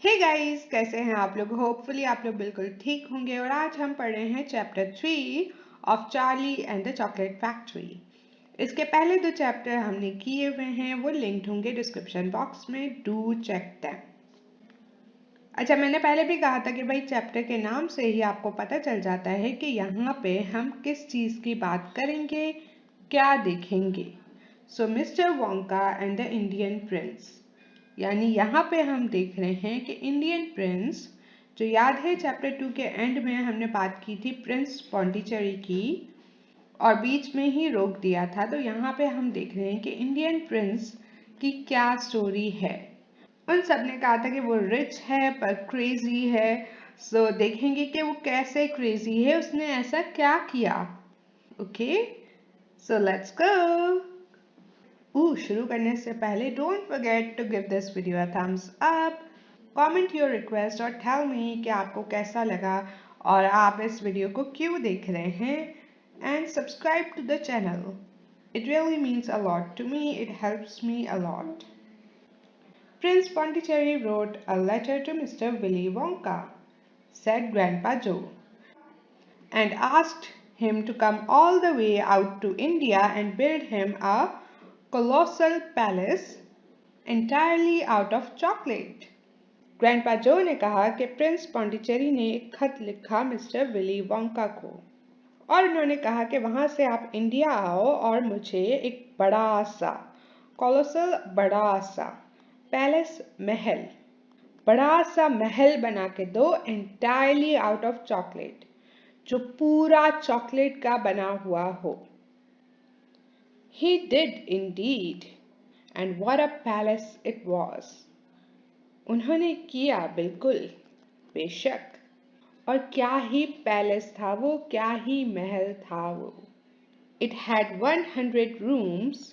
Hey guys, कैसे हैं आप लोग। होपफुली आप लोग बिल्कुल ठीक होंगे। और आज हम पढ़ रहे हैं chapter 3 of Charlie and the chocolate factory. इसके पहले 2 चैप्टर हमने किए हुए हैं, वो लिंक्ड होंगे डिस्क्रिप्शन बॉक्स में। Do check them. अच्छा, मैंने पहले भी कहा था कि भाई चैप्टर के नाम से ही आपको पता चल जाता है कि यहाँ पे हम किस चीज़ की बात करेंगे, क्या देखेंगे। So Mr Wonka and the Indian prince, यानी यहाँ पे हम देख रहे हैं कि इंडियन प्रिंस, जो याद है चैप्टर 2 के एंड में हमने बात की थी प्रिंस पॉन्डिचेरी की और बीच में ही रोक दिया था। तो यहाँ पे हम देख रहे हैं कि इंडियन प्रिंस की क्या स्टोरी है। उन सब ने कहा था कि वो रिच है पर क्रेजी है। सो देखेंगे कि वो कैसे क्रेजी है, उसने ऐसा क्या किया। Okay, so let's go. शुरू करने से पहले don't forget to give this video a thumbs up, comment your request और टेल मी कि आपको कैसा लगा और आप इस वीडियो को क्यों देख रहे हैं। And subscribe to the channel, it really means a lot to me, it helps me a lot. Prince Pondicherry wrote a letter to Mr. Willy Wonka, said Grandpa Joe, and asked him to come all the way out to India and build him a colossal palace entirely out of chocolate. Grandpa जो ने कहा कि Prince Pondicherry ने एक खत लिखा mister Willy Wonka को और उन्होंने कहा कि वहां से आप इंडिया आओ और मुझे एक बड़ा सा कोलोसल, बड़ा सा पैलेस, महल, बड़ा सा महल बना के दो एंटायरली आउट ऑफ चॉकलेट, जो पूरा चॉकलेट का बना हुआ हो। He did indeed, and what a palace it was. उन्होंने किया, बिल्कुल, बेशक, और क्या ही पैलेस था वो, क्या ही महल था वो। It had 100 rooms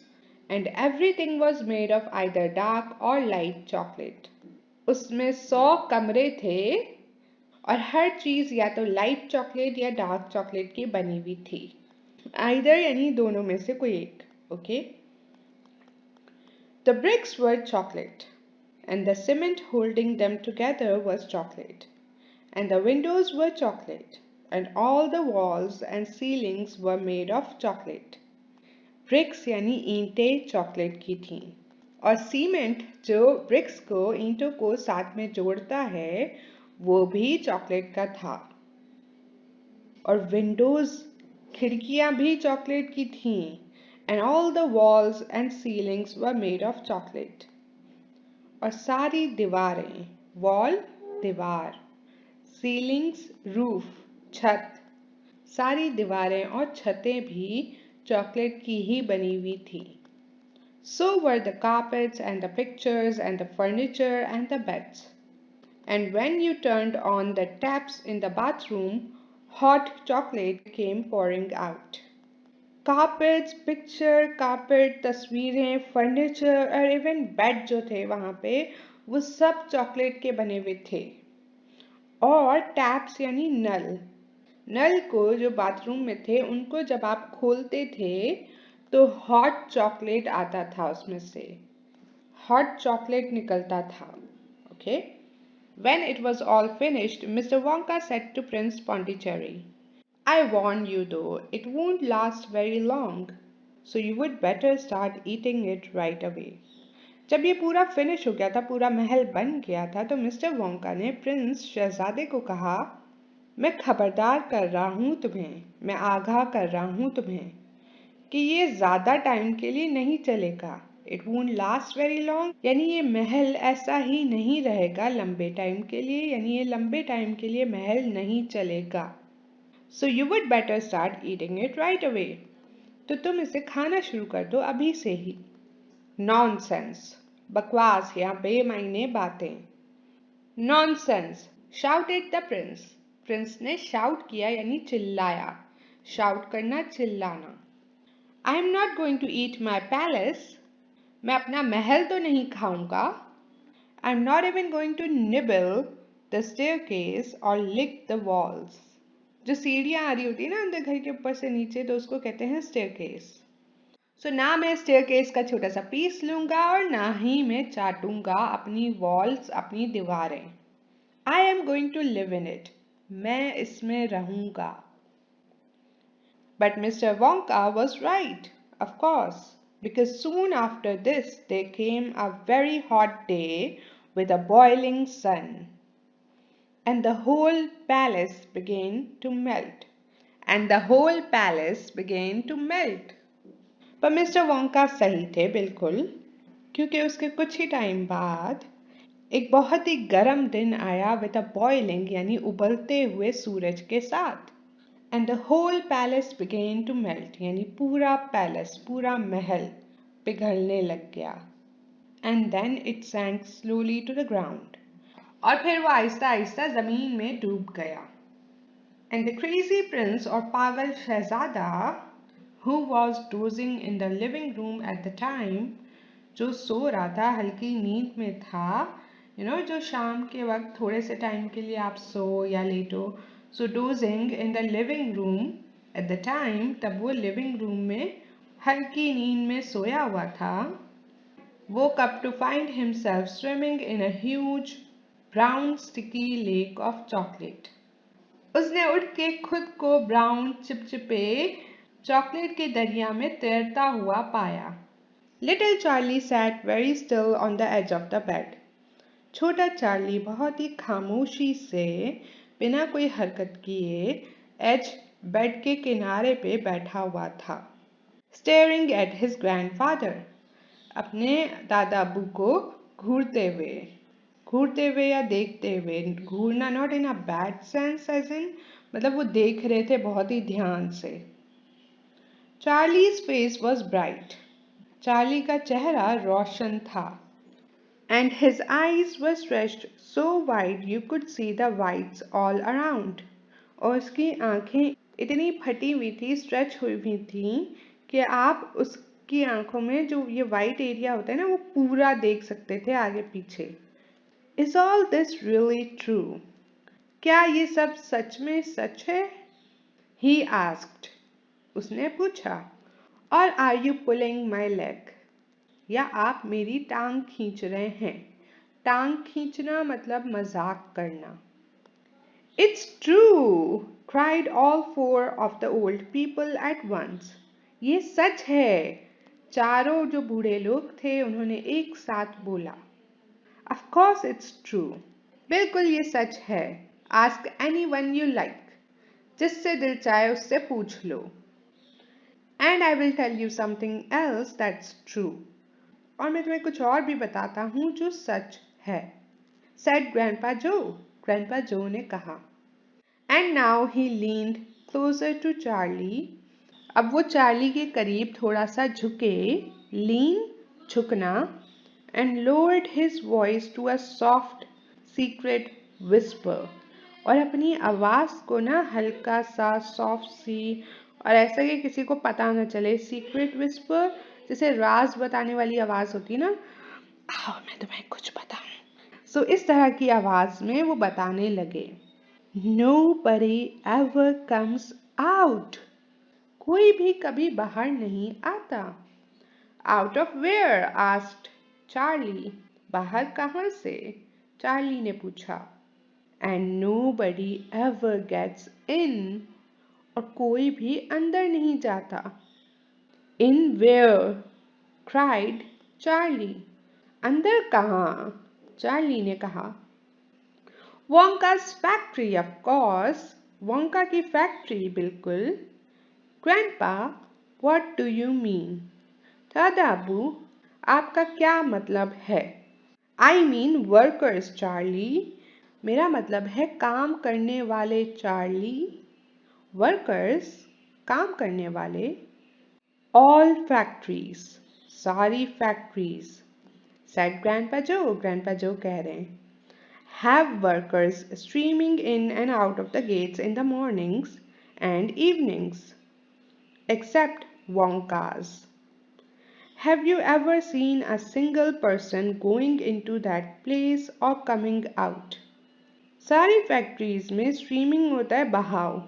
and everything was made of either dark or light chocolate. उसमें 100 कमरे थे और हर चीज या तो लाइट चॉकलेट या डार्क चॉकलेट की बनी हुई थी। आइदर यानी दोनों में से कोई एक। Okay. The bricks were chocolate and the cement holding them together was chocolate and the windows were chocolate and all the walls and ceilings were made of chocolate. Bricks यानी ईंटें चॉकलेट की थीं और सीमेंट जो BRICS को, ईंटों को साथ में जोड़ता है, वो भी चॉकलेट का था और विंडोज, खिड़कियां भी चॉकलेट की थीं। And all the walls and ceilings were made of chocolate, और सारी दीवारें, वॉल दीवार, सीलिंग्स रूफ छत, सारी दीवारें और छतें भी चॉकलेट की ही बनी हुई थी। So were the carpets and the pictures and the furniture and the beds. And when you turned on the taps in the bathroom, hot chocolate came pouring out. Carpets, picture, carpet, तस्वीरें, furniture और even bed जो थे वहाँ पे, वो सब chocolate के बने हुए थे। और टैप्स यानी नल, नल को जो बाथरूम में थे उनको जब आप खोलते थे तो हॉट चॉकलेट आता था, उसमें से हॉट चॉकलेट निकलता था। Okay. When it was all finished, Mr. Wonka said to Prince Pondicherry, I warn you though, it won't last very long, so you would better start eating it right away. जब ये पूरा finish हो गया था, पूरा महल बन गया था, तो मिस्टर वोंका ने प्रिंस शहजादे को कहा, मैं खबरदार कर रहा हूँ तुम्हें, मैं आगाह कर रहा हूँ तुम्हें कि ये ज़्यादा टाइम के लिए नहीं चलेगा। It won't last very long, यानी ये महल ऐसा ही नहीं रहेगा लंबे टाइम के लिए, यानी ये लंबे टाइम के लिए महल नहीं चलेगा। So you would better start eating it right away, तो तुम इसे खाना शुरू कर दो अभी से ही। नॉनसेंस, बकवास या बेमायने बातें। Nonsense, shouted the Prince, Prince ने शाउट किया यानी चिल्लाया। शाउट करना, चिल्लाना। I am not going to eat my palace. मैं अपना महल तो नहीं खाऊंगा। I am not even going to nibble the staircase or lick the walls. जो सीढ़ियाँ आ रही होती है ना अंदर घर के ऊपर से नीचे, तो उसको कहते हैं staircase. सो ना मैं स्टेयरकेस का छोटा सा पीस लूंगा और ना ही मैं चाटूंगा अपनी वॉल्स, अपनी दीवारें। I am going to live in it, मैं इसमें रहूंगा। But Mr. Wonka was right, of course, because soon after this there came a very hot day with a boiling sun, and the whole palace began to melt. And the whole palace began to melt. पर mister Wonka सही थे बिल्कुल, क्योंकि उसके कुछ ही time बाद एक बहुत ही गर्म दिन आया विद अ बॉइलिंग यानी उबलते हुए सूरज के साथ। And the whole palace began to melt यानी पूरा पैलेस, पूरा महल पिघलने लग गया। And then it sank slowly to the ground, और फिर वो आहिस्ता आहिस्ता जमीन में डूब गया। एंड द क्रेजी प्रिंस और पागल शहजादा who was dozing in the living room at the time, जो सो रहा था, हल्की नींद में था, जो शाम के वक्त थोड़े से टाइम के लिए आप सो या लेटो, so dozing in the living room at the time, तब वो लिविंग रूम में हल्की नींद में सोया हुआ था। woke up to find himself swimming in a huge brown sticky lake of chocolate. उसने उठ के खुद को ब्राउन चिपचिपे चॉकलेट के दरिया में तैरता हुआ पाया। Little Charlie sat very still on the edge of the bed. छोटा चार्ली बहुत ही खामोशी से बिना कोई हरकत किए एज बेड के किनारे पे बैठा हुआ था। स्टेयरिंग एट हिज ग्रैंडफादर, अपने दादा अब्बू को घूरते हुए या देखते हुए, घूरना not in a bad sense as in, मतलब वो देख रहे थे बहुत ही ध्यान से। Charlie's face was bright, Charlie का चेहरा रोशन था। And his eyes were stretched so wide you could see the whites all around, और उसकी आंखें इतनी फटी हुई थी, स्ट्रेच हुई हुई थी कि आप उसकी आंखों में जो ये वाइट एरिया होता है ना, वो पूरा देख सकते थे आगे पीछे। Is all this really true? क्या ये सब सच में सच है? He asked. उसने पूछा। Or are you pulling my leg? या आप मेरी टांग खींच रहे हैं? टांग खींचना मतलब मजाक करना। It's true, cried all four of the old people at once. ये सच है, चारों जो बूढ़े लोग थे उन्होंने एक साथ बोला। Of course it's true. बिल्कुल ये सच है। Ask anyone you like. जिससे दिल चाहे उससे पूछ लो। And I will tell you something else that's true. और मैं तुम्हें कुछ और भी बताता हूँ जो सच है। Said Grandpa Joe. Grandpa Joe ने कहा। And now he leaned closer to Charlie. अब वो चार्ली के करीब थोड़ा सा झुके, lean झुकना, and lowered his voice to a soft secret whisper, और अपनी आवाज को ना हल्का सा सॉफ्ट सी, और ऐसा कि किसी को पता न चले, सीक्रेट विस्पर जैसे राज बताने वाली आवाज होती है ना, आओ मैं तुम्हें कुछ बताऊं, सो इस तरह की आवाज में वो बताने लगे। Nobody ever comes out. कोई भी कभी बाहर नहीं आता। Out of where? asked Charlie. बाहर कहाँ से? चार्ली ने पूछा। And nobody ever gets in. और कोई भी अंदर नहीं जाता। In where? cried Charlie. अंदर कहाँ? चार्ली ने कहा। Wonka's factory, of course. Wonka की फैक्ट्री बिल्कुल। Grandpa, what do you mean? दादा अबू, आपका क्या मतलब है? I mean workers, Charlie. मेरा मतलब है काम करने वाले चार्ली। Workers, काम करने वाले। All factories, सारी factories, said Grandpa Joe. Grandpa Joe कह रहे हैं। Have workers streaming in and out of the gates in the mornings and evenings, except Wonka's. Have you ever seen a single person going into that place or coming out? सारी factories में streaming होता है बहाव,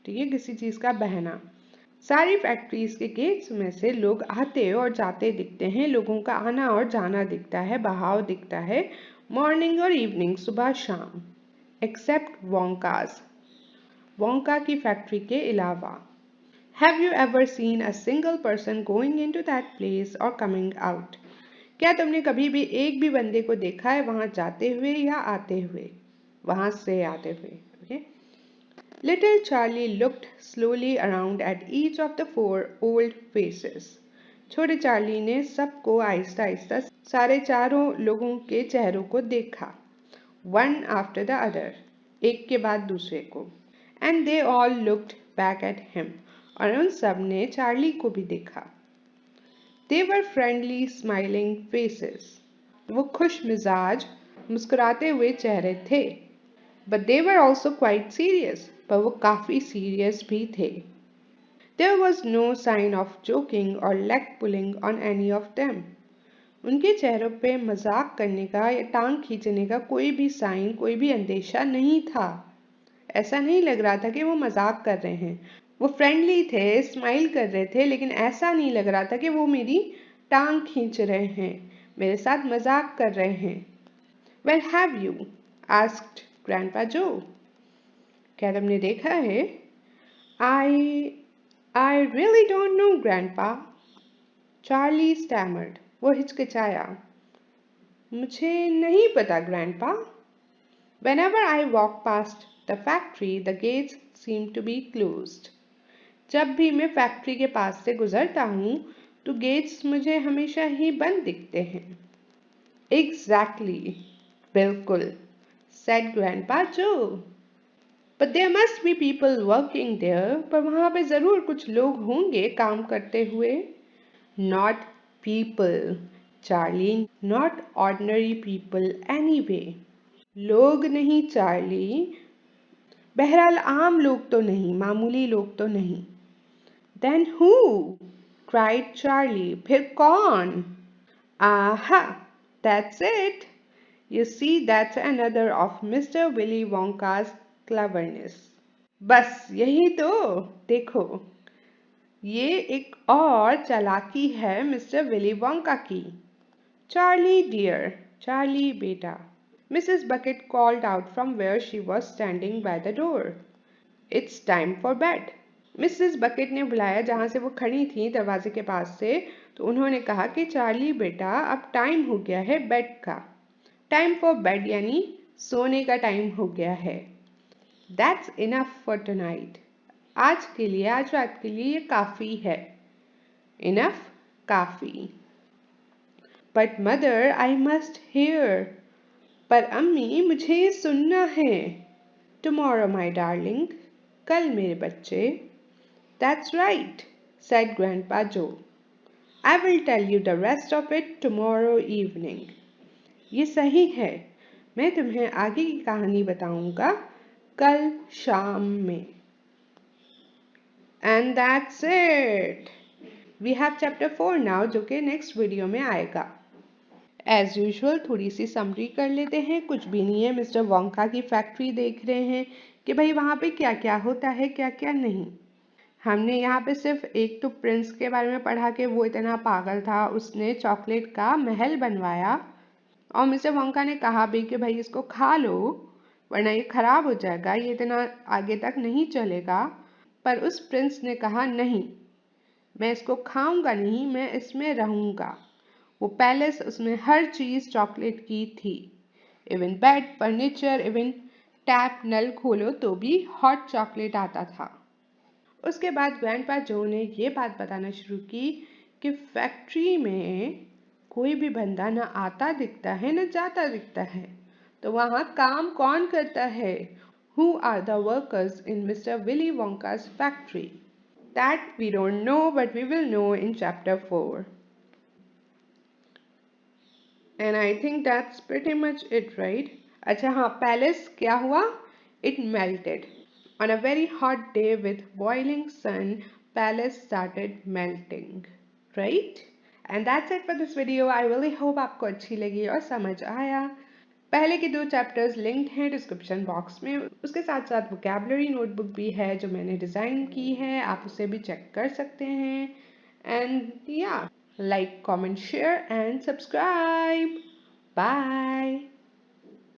ठीक है, किसी चीज़ का बहना, सारी फैक्ट्रीज के गेट्स में से लोग आते और जाते दिखते हैं, लोगों का आना और जाना दिखता है, बहाव दिखता है, मॉर्निंग और इवनिंग, सुबह शाम, एक्सेप्ट वोंकास, वोंका की फैक्ट्री के अलावा। Have you ever seen a single person going into that place or coming out? क्या तुमने कभी भी एक भी बंदे को देखा है वहां जाते हुए या आते हुए, वहां से आते हुए? Okay? Little Charlie looked slowly around at each of the four old faces. छोटे चार्ली ने सबको आहिस्ता आहिस्ता सारे चारों लोगों के चेहरों को देखा, one after the other, एक के बाद दूसरे को, and they all looked back at him, और उन सब ने चार्ली को भी देखा। They were friendly, smiling faces. वो खुश मिजाज, मुस्कुराते हुए चेहरे थे। But they were also quite serious. पर वो काफी सीरियस भी थे। There was no sign of joking or leg pulling on any of them. उनके चेहरों पे मजाक करने का या टांग खींचने का कोई भी साइन, कोई भी अंदेशा नहीं था। ऐसा नहीं लग रहा था कि वो मजाक कर रहे हैं। वो फ्रेंडली थे, स्माइल कर रहे थे, लेकिन ऐसा नहीं लग रहा था कि वो मेरी टांग खींच रहे हैं, मेरे साथ मजाक कर रहे हैं। Well, have you? asked Grandpa Joe. क्या तुमने देखा है? I really don't know, Grandpa. Charlie stammered. वो हिचकिचाया। मुझे नहीं पता, Grandpa. Whenever I walk past the factory, the gates seem to be closed. जब भी मैं फैक्ट्री के पास से गुजरता हूँ तो गेट्स मुझे हमेशा ही बंद दिखते हैं। Exactly, बिल्कुल, said Grandpa Joe. But there must be people working there. पर वहाँ पे जरूर कुछ लोग होंगे काम करते हुए। Not people, Charlie, not ordinary people anyway. लोग नहीं चार्ली, बहरहाल आम लोग तो नहीं, मामूली लोग तो नहीं। Then who? cried Charlie. फिर कौन? Aha, that's it. You see, that's another of Mr. Willy Wonka's cleverness. बस यही तो, देखो, ये एक और चालाकी है मिस्टर विली वोंका की। Charlie dear, Charlie बेटा, Mrs. Bucket called out from where she was standing by the door. It's time for bed. Mrs bucket ने बुलाया जहाँ से वो खड़ी थी दरवाजे के पास से, तो उन्होंने कहा कि चार्ली बेटा अब टाइम हो गया है बेड का। टाइम फॉर बेड यानी सोने का टाइम हो गया है। That's enough for tonight. आज के लिए, आज रात के लिए ये काफ़ी है। Enough, काफ़ी। But mother, I must hear. पर अम्मी मुझे ये सुनना है। Tomorrow, my darling. कल मेरे बच्चे। That's right, said Grandpa Joe. I will tell you the rest of it tomorrow evening. ये सही है, मैं तुम्हें आगे की कहानी बताऊंगा कल शाम में। And that's it. We have chapter 4 now, जो कि next वीडियो में आएगा। As usual, थोड़ी सी समरी कर लेते हैं। कुछ भी नहीं है, मिस्टर वोंका की फैक्ट्री देख रहे हैं कि भाई वहाँ पे क्या क्या होता है, क्या क्या नहीं। हमने यहाँ पे सिर्फ एक तो प्रिंस के बारे में पढ़ा कि वो इतना पागल था, उसने चॉकलेट का महल बनवाया, और मिस्टर वोंका ने कहा भी कि भाई इसको खा लो वरना ये खराब हो जाएगा, ये इतना आगे तक नहीं चलेगा। पर उस प्रिंस ने कहा नहीं, मैं इसको खाऊंगा नहीं, मैं इसमें रहूंगा। वो पैलेस, उसमें हर चीज़ चॉकलेट की थी, even bed, furniture, even tap, नल खोलो तो भी हॉट चॉकलेट आता था। उसके बाद ग्रैंडपा जो ने ये बात बताना शुरू की कि फैक्ट्री में कोई भी बंदा न आता दिखता है न जाता दिखता है, तो वहाँ काम कौन करता है? Who are the workers in Mr. Willy Wonka's factory? That we don't know, but we will know in chapter 4. And I think that's pretty much it, right? अच्छा हाँ, पैलेस क्या हुआ? It melted. On a very hot day with boiling sun, palace started melting, right? And that's it for this video. I really hope आपको अच्छी लगी और समझ आया। पहले के 2 चैप्टर्स लिंक्ड हैं डिस्क्रिप्शन बॉक्स में। उसके साथ साथ वोकैबुलरी नोटबुक भी है जो मैंने डिज़ाइन की है, आप उसे भी चेक कर सकते हैं। And yeah, like, comment, share and subscribe. Bye.